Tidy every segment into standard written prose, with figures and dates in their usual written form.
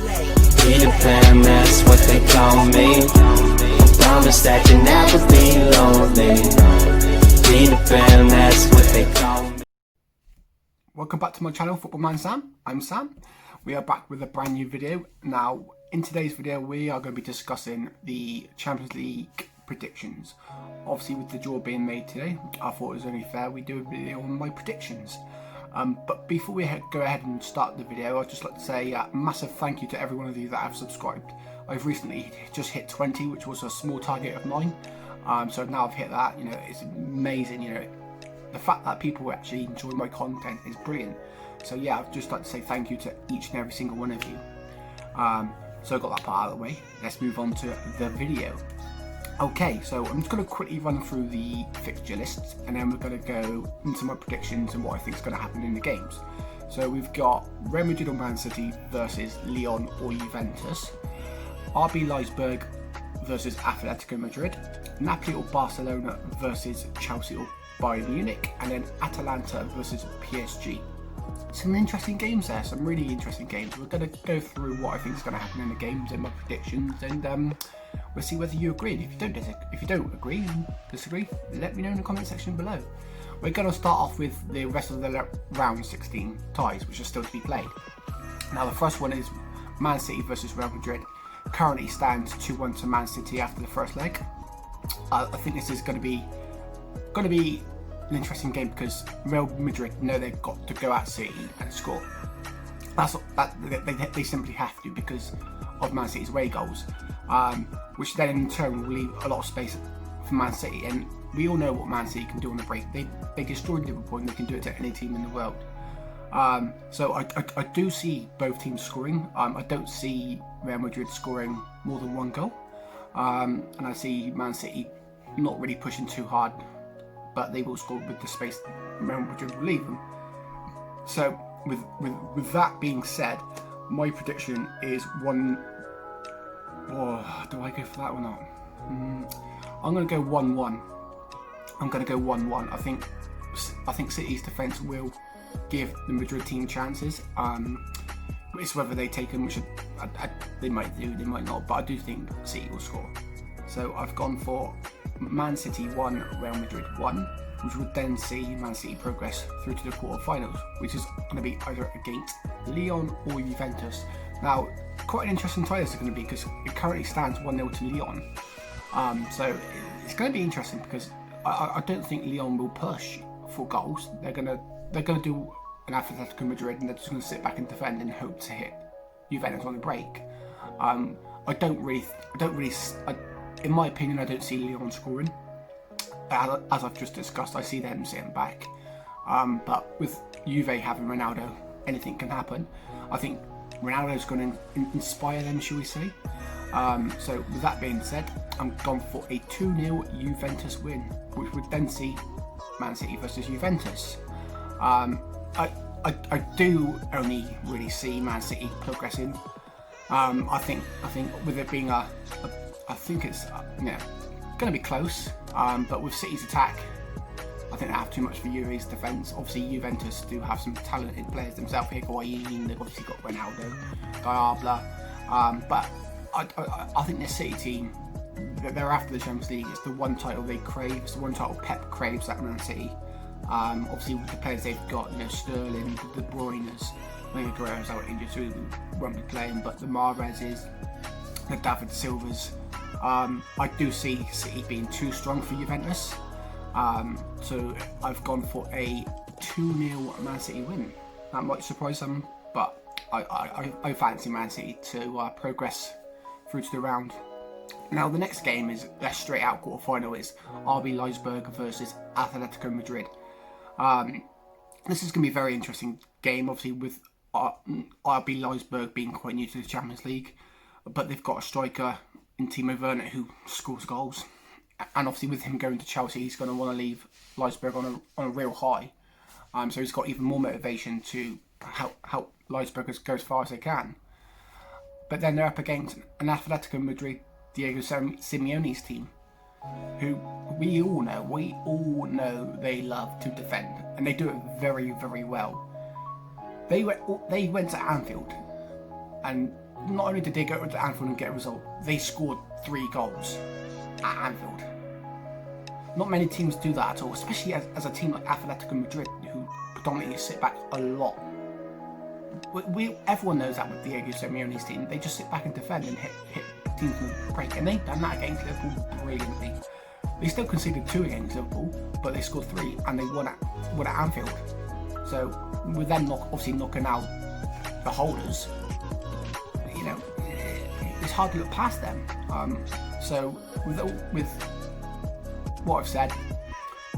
Be the plan, that's what they call me. Promise that you'll never be lonely. Be the fan, that's what they call me. Welcome back to my channel, Football Man Sam. I'm Sam. We are back with a brand new video. Now, in today's video, we are going to be discussing the Champions League predictions. Obviously, with the draw being made today, I thought it was only fair we do a video on my predictions. But before we go ahead and start the video, I'd just like to say a massive thank you to every one of you that have subscribed. I've recently just hit 20, which was a small target of mine. So now I've hit that. You know, it's amazing. You know, the fact that people actually enjoy my content is brilliant. So yeah, I'd just like to say thank you to each and every single one of you. So I got that part out of the way. Let's move on to the video. Okay, so I'm just going to quickly run through the fixture lists, and then we're going to go into my predictions and what I think is going to happen in the games. So we've got Real Madrid or Man City versus Lyon or Juventus, RB Leipzig versus Atletico Madrid, Napoli or Barcelona versus Chelsea or Bayern Munich, and then Atalanta versus PSG. Some interesting games there, some really interesting games. We're going to go through what I think is going to happen in the games and my predictions, and we'll see whether you agree. And if you don't agree and disagree, let me know in the comment section below. We're going to start off with the rest of the round 16 ties, which are still to be played. Now, the first one is Man City versus Real Madrid. Currently stands 2-1 to Man City after the first leg. I think this is going to be an interesting game because Real Madrid know they've got to go at City and score. They simply have to because of Man City's away goals, which then in turn will leave a lot of space for Man City. And we all know what Man City can do on the break. They destroyed Liverpool, and they can do it to any team in the world. So I do see both teams scoring. I don't see Real Madrid scoring more than one goal, and I see Man City not really pushing too hard, but they will score with the space Real Madrid will leave them. So with that being said, my prediction is one. Oh, do I go for that or not? I'm going to go 1-1. I'm going to go 1-1. I think City's defence will give the Madrid team chances. It's whether they take them, which they might do, they might not, but I do think City will score. So I've gone for Man City 1, Real Madrid 1, which would then see Man City progress through to the quarterfinals, which is going to be either against Lyon or Juventus. Now, quite an interesting tie this is going to be because it currently stands 1-0 to Lyon. So it's going to be interesting because I don't think Lyon will push for goals. They're going to do an Atletico Madrid, and they're just going to sit back and defend and hope to hit Juventus on the break. In my opinion, I don't see Lyon scoring. As I've just discussed, I see them sitting back. But with Juve having Ronaldo, anything can happen. I think Ronaldo's going to inspire them, shall we say. So with that being said, I'm gone for a 2-0 Juventus win, which would then see Man City versus Juventus. I do only really see Man City progressing. I think with it being I think it's going to be close. But with City's attack, I think they have too much for Juve's defence. Obviously, Juventus do have some talented players themselves. Higuain, they've obviously got Ronaldo, Diabla. But I think this City team, they're after the Champions League. It's the one title they crave. It's the one title Pep craves at Man City. Obviously, with the players they've got, Sterling, the De Bruyne's, maybe Guerrero's out injured, so he won't be playing. But the Mahrez's, the David Silvas. I do see City being too strong for Juventus. So I've gone for a 2-0 Man City win. That might surprise some, but I fancy Man City to progress through to the round. Now the next game is a straight out quarterfinal. Is RB Leipzig versus Atletico Madrid. This is going to be a very interesting game, obviously with RB Leipzig being quite new to the Champions League, but they've got a striker in Timo Werner who scores goals, and obviously with him going to Chelsea, he's going to want to leave Leipzig on a real high. So he's got even more motivation to help Leipzig go as far as they can. But then they're up against an Atletico Madrid, Diego Simeone's team, who we all know they love to defend, and they do it very, very well. They went to Anfield, and not only did they go to Anfield and get a result, they scored 3 goals at Anfield. Not many teams do that at all, especially as a team like Atletico Madrid, who predominantly sit back a lot. Everyone knows that with Diego Simeone's team, they just sit back and defend and hit teams in the break, and they've done that against Liverpool brilliantly. They still conceded 2 against Liverpool, but they scored 3 and they won at Anfield. So with them obviously knocking out the holders, you know, it's hard to look past them. So with what I've said,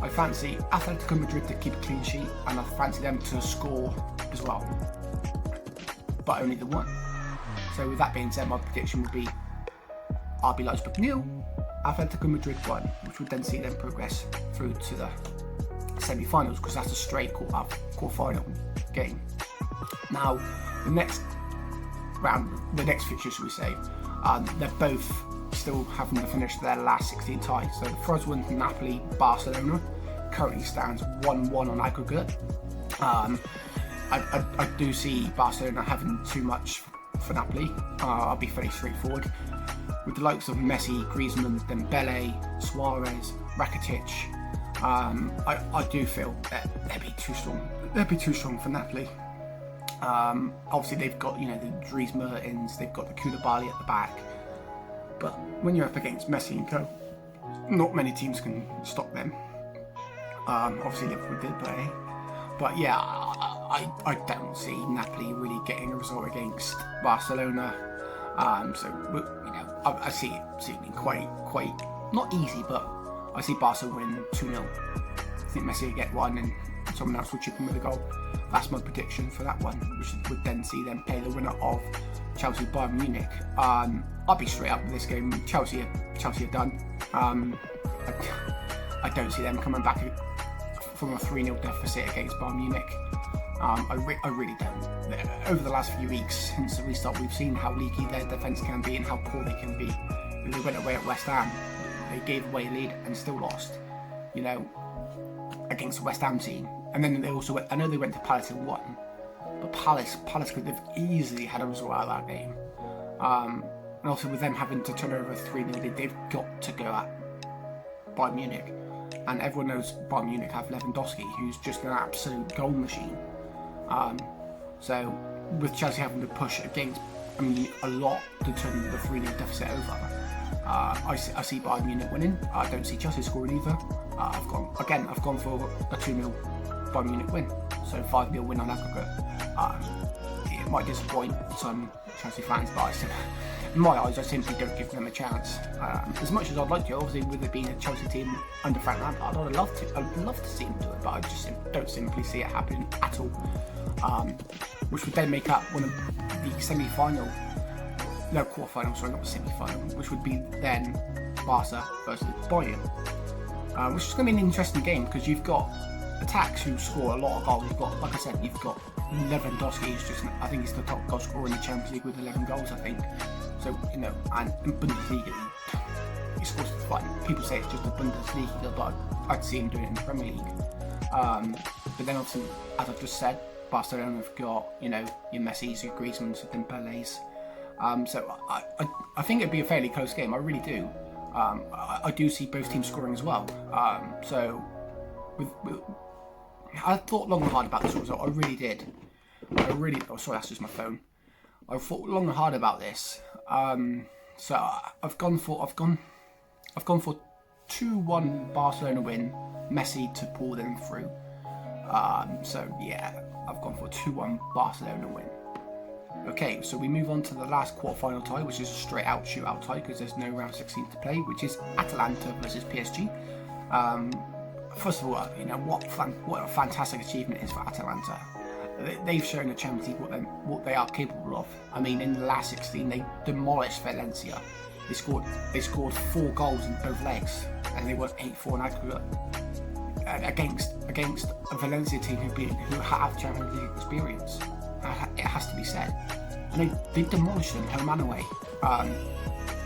I fancy Atletico Madrid to keep a clean sheet, and I fancy them to score as well, but only the 1. So with that being said, my prediction would be RB Leipzig 0, Atletico Madrid 1, which would then see them progress through to the semi-finals, because that's a straight quarter-final game. Now, the next round, the next fixture, should we say, they're both still having to finish their last 16 ties. So the first one, Napoli-Barcelona, currently stands 1-1 on aggregate. I do see Barcelona having too much for Napoli. I'll be fairly straightforward. With the likes of Messi, Griezmann, Dembele, Suarez, Rakitic, I do feel that they'd be too strong. They'd be too strong for Napoli. Obviously they've got, you know, the Dries Mertens, they've got the Koulibaly at the back. But when you're up against Messi and co, not many teams can stop them. Obviously Liverpool did play. But yeah, I don't see Napoli really getting a result against Barcelona. So, you know, I see it being quite, not easy, but I see Barca win 2-0. I think Messi will get 1 and someone else will chip in with a goal. That's my prediction for that one, which would then see them play the winner of Chelsea-Bayern Munich. I'll be straight up with this game. Chelsea are done. I don't see them coming back from a 3-0 deficit against Bayern Munich. I really don't. Over the last few weeks since the restart, we've seen how leaky their defence can be and how poor they can be. They went away at West Ham. They gave away a lead and still lost, you know, against the West Ham team. And then they also went, I know they went to Palace and won, but Palace could have easily had a result out of that game. And also with them having to turn over 3-0, they've got to go at Bayern Munich. And everyone knows Bayern Munich have Lewandowski, who's just an absolute goal machine. So with Chelsea having to push against, I mean, a lot to turn the 3-0 deficit over, I see Bayern Munich winning. I don't see Chelsea scoring either. I've gone for a 2-0 Bayern Munich win, so 5-0 win on aggregate. It might disappoint some Chelsea fans, but in my eyes, I simply don't give them a chance. As much as I'd like to, obviously, with it being a Chelsea team under Frank Lampard, I'd love to see them do it, but I just don't simply see it happening at all. Which would then make up one of the quarter-final, sorry, not the semi-final, which would be then Barca versus Bayern, which is going to be an interesting game because you've got attacks who score a lot of goals. You've got, like I said, you've got Lewandowski, who's just, I think he's the top goal scorer in the Champions League with 11 goals, I think. So, you know, and in Bundesliga, he scores for fun. People say it's just a Bundesliga, but I'd see him doing it in the Premier League. But then obviously, as I've just said, Barcelona have got, you know, your Messis, your Griezmanns, your Dembélés. So I think it'd be a fairly close game. I really do. I do see both teams scoring as well. So I thought long and hard about this result. I really did. Oh, sorry, that's just my phone. I thought long and hard about this. So I've gone for 2-1 Barcelona win. Messi to pull them through. So yeah, I've gone for 2-1 Barcelona win. Okay, so we move on to the last quarter-final tie, which is a straight-out shootout tie because there's no round 16 to play, which is Atalanta versus PSG. First of all, you know what a fantastic achievement it is for Atalanta. They've shown the Champions League what they are capable of. I mean, in the last 16, they demolished Valencia. They scored 4 goals in both legs, and they won 8-4 in aggregate against a Valencia team who have Champions League experience. It has to be said. And they demolished them home and away.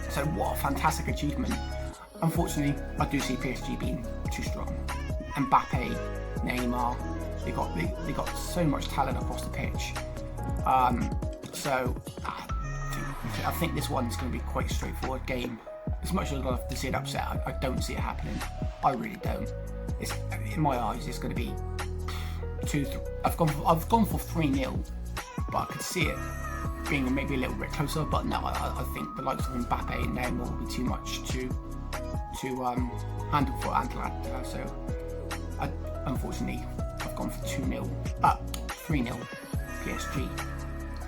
So what a fantastic achievement. Unfortunately, I do see PSG being too strong. Mbappe, Neymar, they got so much talent across the pitch. So I think I think this one's going to be quite a straightforward game. As much as I'd love to see it upset, I don't see it happening. I really don't. It's, in my eyes, it's going to be 2-3. I've gone for 3-0, but I could see it being maybe a little bit closer. But no, I think the likes of Mbappe and Neymar will be too much to handle for Atalanta. So, unfortunately, I've gone for 3-0 PSG,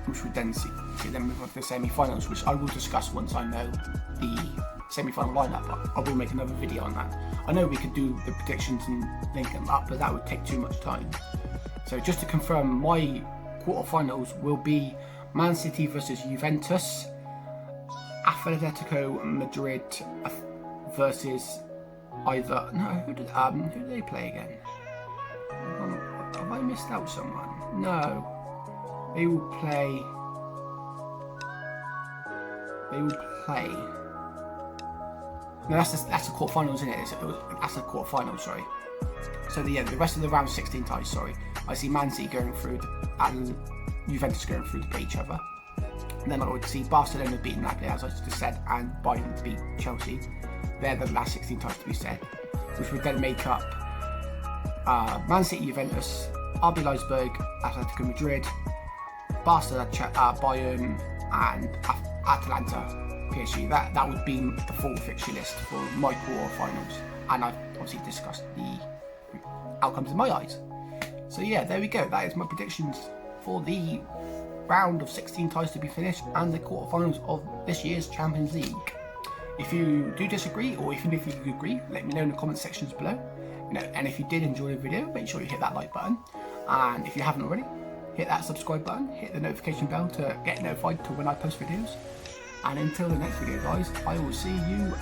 which would then see them move on to the semi-finals, which I will discuss once I know the semi-final lineup. I will make another video on that. I know we could do the predictions and link them up, but that would take too much time. So just to confirm, my quarterfinals will be Man City versus Juventus, Atletico Madrid versus either who do they play again? Have I missed out someone? No. They will play. No, that's the quarterfinals, isn't it? That's the quarterfinals, sorry. So the rest of the round 16 ties, sorry. I see Man City going through and Juventus going through to beat each other. And then I would see Barcelona beating Napoli, as I just said, and Bayern to beat Chelsea. They're the last 16 ties to be said, which would then make up Man City, Juventus, RB Leipzig, Atletico Madrid, Barca, Bayern, and Atalanta, PSG. That would be the full fixture list for my quarterfinals, and I've obviously discussed the outcomes in my eyes. So yeah, there we go. That is my predictions for the round of 16 ties to be finished and the quarterfinals of this year's Champions League. If you do disagree, or even if you agree, let me know in the comment sections below. And if you did enjoy the video, make sure you hit that like button, and if you haven't already, hit that subscribe button, hit the notification bell to get notified to when I post videos. And until the next video, guys, I will see you